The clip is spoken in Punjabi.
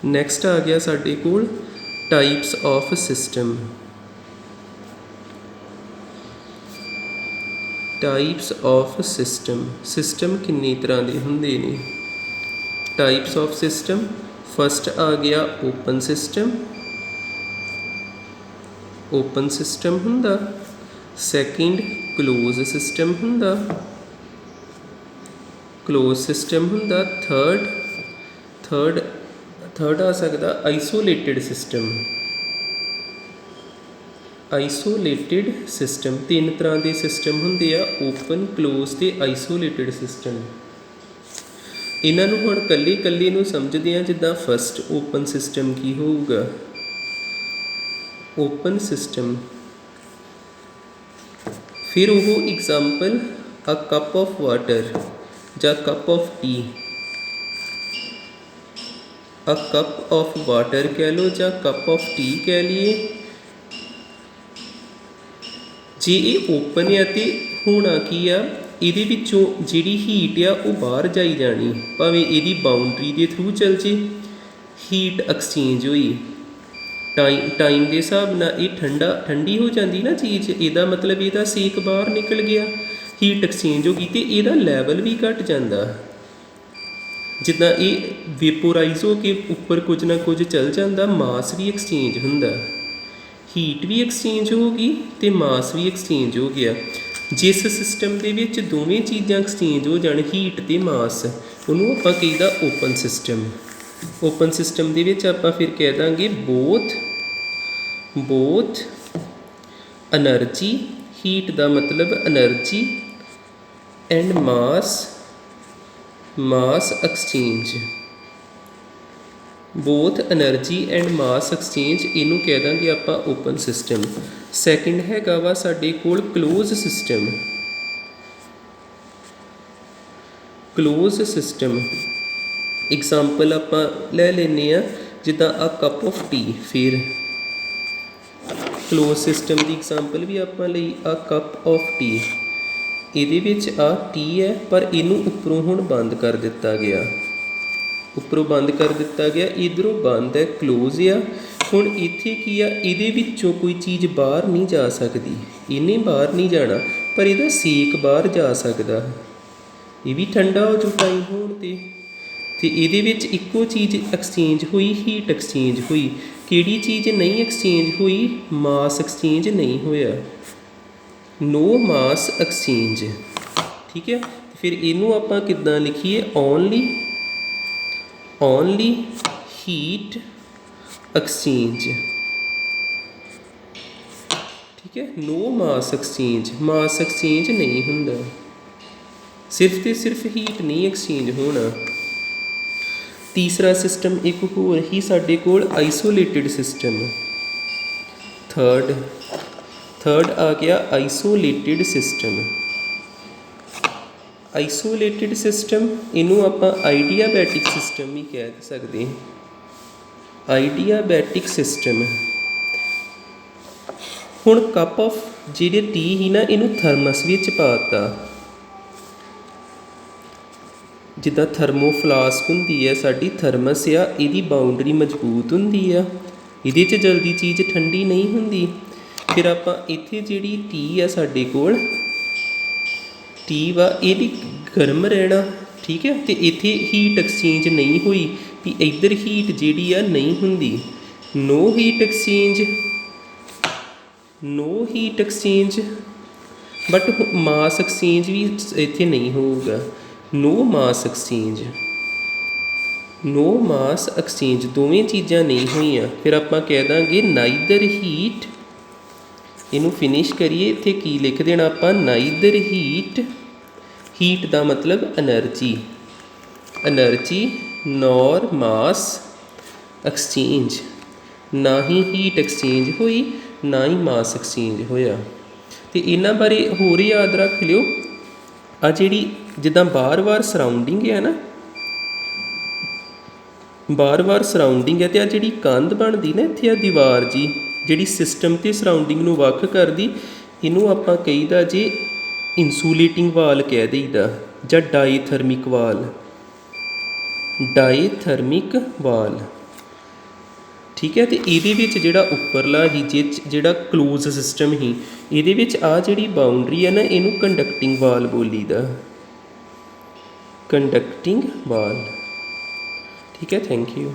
ਨੈਕਸਟ ਆ ਗਿਆ ਸਾਡੇ ਕੋਲ types of system. Types of system ਕਿੰਨੀ ਤਰ੍ਹਾਂ ਦੇ ਹੁੰਦੇ ਨੇ। ਟਾਈਪਸ ਆਫ ਸਿਸਟਮ, ਫਸਟ ਆ ਗਿਆ ਓਪਨ ਸਿਸਟਮ ਹੁੰਦਾ। ਸੈਕਿੰਡ ਕਲੋਜ਼ ਸਿਸਟਮ ਹੁੰਦਾ। ਥਰਡ ਆ ਸਕਦਾ ਆਈਸੋਲੇਟਿਡ ਸਿਸਟਮ। ਤਿੰਨ ਤਰ੍ਹਾਂ ਦੇ ਸਿਸਟਮ ਹੁੰਦੇ ਆ, ਓਪਨ, ਕਲੋਜ਼ ਤੇ ਆਈਸੋਲੇਟਿਡ ਸਿਸਟਮ। ਇਹਨਾਂ ਨੂੰ ਹੁਣ ਇਕੱਲੇ ਨੂੰ ਸਮਝਦੇ ਹਾਂ। ਜਿੱਦਾਂ ਫਸਟ ਓਪਨ ਸਿਸਟਮ ਕੀ ਹੋਊਗਾ। ਓਪਨ ਸਿਸਟਮ, ਫਿਰ ਉਹ example a cup of water ਜਾਂ cup of tea. A cup of water ਕਹਿ ਲਓ ਜਾਂ ਕੱਪ ਆਫ ਟੀ ਕਹਿ ਲਈਏ। ਜੇ ਇਹ ਓਪਨ ਆ ਤੇ ਹੋਣਾ ਕੀ ਆ, ਇਹਦੇ ਵਿੱਚੋਂ ਜਿਹੜੀ ਹੀਟ ਆ ਉਹ ਬਾਹਰ ਜਾਈ ਜਾਣੀ, ਭਾਵੇਂ ਇਹਦੀ ਬਾਊਂਡਰੀ ਦੇ ਥਰੂ ਚੱਲ ਜੇ। ਹੀਟ ਐਕਸਚੇਂਜ ਹੋਈ ਟਾਈਮ ਦੇ ਹਿਸਾਬ ਨਾਲ, ਇਹ ਠੰਡੀ ਹੋ ਜਾਂਦੀ ਨਾ ਚੀਜ਼, ਇਹਦਾ ਮਤਲਬ ਇਹਦਾ ਸੇਕ ਬਾਹਰ ਨਿਕਲ ਗਿਆ, ਹੀਟ ਐਕਸਚੇਂਜ ਹੋ ਗਈ ਅਤੇ ਇਹਦਾ ਲੈਵਲ ਵੀ ਘੱਟ ਜਾਂਦਾ। ਜਿੱਦਾਂ ਇਹ ਵੇਪੋਰਾਈਜ਼ ਹੋ ਕੇ ਉੱਪਰ ਕੁਝ ਨਾ ਕੁਝ ਚੱਲ ਜਾਂਦਾ, ਮਾਸ ਵੀ ਐਕਸਚੇਂਜ ਹੁੰਦਾ। ਹੀਟ ਵੀ ਐਕਸਚੇਂਜ ਹੋ ਗਈ ਅਤੇ ਮਾਸ ਵੀ ਐਕਸਚੇਂਜ ਹੋ ਗਿਆ। ਜਿਸ ਸਿਸਟਮ ਦੇ ਵਿੱਚ ਦੋਵੇਂ ਚੀਜ਼ਾਂ ਐਕਸਚੇਂਜ ਹੋ ਜਾਣ, ਹੀਟ ਅਤੇ ਮਾਸ, ਉਹਨੂੰ ਆਪਾਂ ਕਹੀਦਾ ਓਪਨ ਸਿਸਟਮ। ਓਪਨ ਸਿਸਟਮ ਦੇ ਵਿੱਚ ਆਪਾਂ ਫਿਰ ਕਹਿ ਦਾਂਗੇ ਬੋਥ ਐਨਰਜੀ, ਹੀਟ ਦਾ ਮਤਲਬ energy, and mass exchange. Both energy and mass exchange, ਇਹਨੂੰ ਕਹਿ ਦਾਂਗੇ ਆਪਾਂ ਓਪਨ ਸਿਸਟਮ। ਸੈਕਿੰਡ ਹੈਗਾ ਵਾ ਸਾਡੇ ਕੋਲ ਕਲੋਜ਼ ਸਿਸਟਮ। ਐਗਜ਼ਾਮਪਲ ਆਪਾਂ ਲੈ ਲੈਂਦੇ ਹਾਂ, ਜਿੱਦਾਂ ਆ ਕੱਪ ਆਫ ਟੀ। ਫਿਰ ਕਲੋਜ਼ ਸਿਸਟਮ ਦੀ ਐਗਜ਼ਾਮਪਲ ਵੀ ਆਪਾਂ ਲਈ ਆ ਕੱਪ ਆਫ ਟੀ। ਇਹਦੇ ਵਿੱਚ ਆ ਟੀ ਹੈ, ਪਰ ਇਹਨੂੰ ਉੱਪਰੋਂ ਹੁਣ ਬੰਦ ਕਰ ਦਿੱਤਾ ਗਿਆ। ਇੱਧਰੋਂ ਬੰਦ ਹੈ, ਕਲੋਜ਼ ਆ। ਹੁਣ ਇੱਥੇ ਕੀ ਆ, ਇਹਦੇ ਵਿੱਚੋਂ ਕੋਈ ਚੀਜ਼ ਬਾਹਰ ਨਹੀਂ ਜਾ ਸਕਦੀ, ਇਹਨੇ ਬਾਹਰ ਨਹੀਂ ਜਾਣਾ, ਪਰ ਇਹਦਾ ਸੇਕ ਬਾਹਰ ਜਾ ਸਕਦਾ। ਇਹ ਵੀ ਠੰਡਾ ਹੋ ਜੂ ਟਾਈਮ ਹੋਣ 'ਤੇ ਇਹਦੇ ਵਿੱਚ ਇੱਕੋ ਚੀਜ਼ ਐਕਸਚੇਂਜ ਹੋਈ, ਹੀਟ ਐਕਸਚੇਂਜ ਹੋਈ। ਕਿਹੜੀ ਚੀਜ਼ ਨਹੀਂ ਐਕਸਚੇਂਜ ਹੋਈ? ਮਾਸ ਐਕਸਚੇਂਜ ਨਹੀਂ ਹੋਇਆ, ਨੋ ਮਾਸ ਐਕਸਚੇਂਜ। ਠੀਕ ਹੈ, ਫਿਰ ਇਹਨੂੰ ਆਪਾਂ ਕਿੱਦਾਂ ਲਿਖੀਏ? Only heat exchange. ਠੀਕ ਹੈ, ਨੋ ਮਾਸ ਐਕਸਚੇਂਜ ਨਹੀਂ ਹੁੰਦਾ, ਸਿਰਫ ਤੇ ਸਿਰਫ ਹੀਟ ਨਹੀਂ ਐਕਸਚੇਂਜ ਹੋਣਾ। ਤੀਸਰਾ ਸਿਸਟਮ ਇੱਕ ਹੋਰ ਹੀ ਸਾਡੇ ਕੋਲ ਆਈਸੋਲੇਟਿਡ ਸਿਸਟਮ। ਥਰਡ ਆ ਗਿਆ ਆਈਸੋਲੇਟਿਡ ਸਿਸਟਮ। ਇਹਨੂੰ ਆਪਾਂ ਆਈਡੀਆਬੈਟਿਕ ਸਿਸਟਮ ਵੀ ਕਹਿ ਸਕਦੇ। ਆਈਡੀਆਬੈਟਿਕ ਸਿਸਟਮ। ਹੁਣ ਕੱਪ ਆਫ ਜਿਹੜੇ ਟੀ ਸੀ ਨਾ, ਇਹਨੂੰ ਥਰਮਸ ਵਿੱਚ ਪਾ ਦਿੱਤਾ। ਜਿੱਦਾਂ ਥਰਮੋਫਲਾਸਕ ਹੁੰਦੀ ਹੈ ਸਾਡੀ, ਥਰਮਸ ਆ, ਇਹਦੀ ਬਾਊਂਡਰੀ ਮਜ਼ਬੂਤ ਹੁੰਦੀ ਆ, ਇਹਦੇ 'ਚ ਜਲਦੀ ਚੀਜ਼ ਠੰਡੀ ਨਹੀਂ ਹੁੰਦੀ। ਫਿਰ ਆਪਾਂ ਇੱਥੇ ਜਿਹੜੀ ਟੀ ਆ ਸਾਡੇ ਕੋਲ, ਟੀ ਵਾ, ਇਹਦੀ ਗਰਮ ਰਹਿਣਾ। ਠੀਕ ਹੈ, ਅਤੇ ਇੱਥੇ ਹੀਟ ਐਕਸਚੇਂਜ ਨਹੀਂ ਹੋਈ, ਵੀ ਇੱਧਰ ਹੀਟ ਜਿਹੜੀ ਆ ਨਹੀਂ ਹੁੰਦੀ, no heat exchange. But mass exchange ਵੀ ਇੱਥੇ ਨਹੀਂ ਹੋਊਗਾ, ਨੋ ਮਾਸ ਐਕਸਚੇਂਜ, ਦੋਵੇਂ ਚੀਜ਼ਾਂ ਨਹੀਂ ਹੋਈਆਂ। ਫਿਰ ਆਪਾਂ ਕਹਿ ਦਾਂਗੇ ਨਾਈਦਰ ਹੀਟ। ਇਹਨੂੰ ਫਿਨਿਸ਼ ਕਰੀਏ, ਇੱਥੇ ਕੀ ਲਿਖ ਦੇਣਾ ਆਪਾਂ? ਨਾਈਦਰ ਹੀਟ ਦਾ ਮਤਲਬ ਐਨਰਜੀ, ਨੋਰ ਮਾਸ ਐਕਸਚੇਂਜ। ਨਾ ਹੀ ਹੀਟ ਐਕਸਚੇਂਜ ਹੋਈ, ਨਾ ਹੀ ਮਾਸ ਐਕਸਚੇਂਜ ਹੋਇਆ। ਅਤੇ ਇਹਨਾਂ ਬਾਰੇ ਹੋਰ ਯਾਦ ਰੱਖ ਲਿਓ, ਆ ਜਿਹੜੀ ਜਿੱਦਾਂ ਬਾਰ-ਬਾਰ ਸਰਾਊਂਡਿੰਗ ਹੈ ਨਾ, ਅਤੇ ਆ ਜਿਹੜੀ ਕੰਧ ਬਣਦੀ ਨਾ ਇੱਥੇ, ਆ ਦੀਵਾਰ ਜੀ ਜਿਹੜੀ ਸਿਸਟਮ ਅਤੇ ਸਰਾਊਂਡਿੰਗ ਨੂੰ ਵੱਖ ਕਰਦੀ, ਇਹਨੂੰ ਆਪਾਂ ਕਹੀਦਾ ਜੇ ਇਨਸੂਲੇਟਿੰਗ ਵਾਲ ਕਹਿ ਦਈਦਾ, ਜਾਂ ਡਾਈਥਰਮਿਕ ਵਾਲ। ਠੀਕ ਹੈ। ਤੇ ਇਹਦੇ ਵਿੱਚ ਜਿਹੜਾ ਉੱਪਰਲਾ ਹੀ ਜਿਹੜਾ ਕਲੋਜ਼ ਸਿਸਟਮ ਸੀ, ਇਹਦੇ ਵਿੱਚ ਆ ਜਿਹੜੀ ਬਾਉਂਡਰੀ ਹੈ ਨਾ, ਇਹਨੂੰ ਕੰਡਕਟਿੰਗ ਵਾਲ ਬੋਲੀਦਾ, ਕੰਡਕਟਿੰਗ ਵਾਲ। ਠੀਕ ਹੈ, ਥੈਂਕ ਯੂ।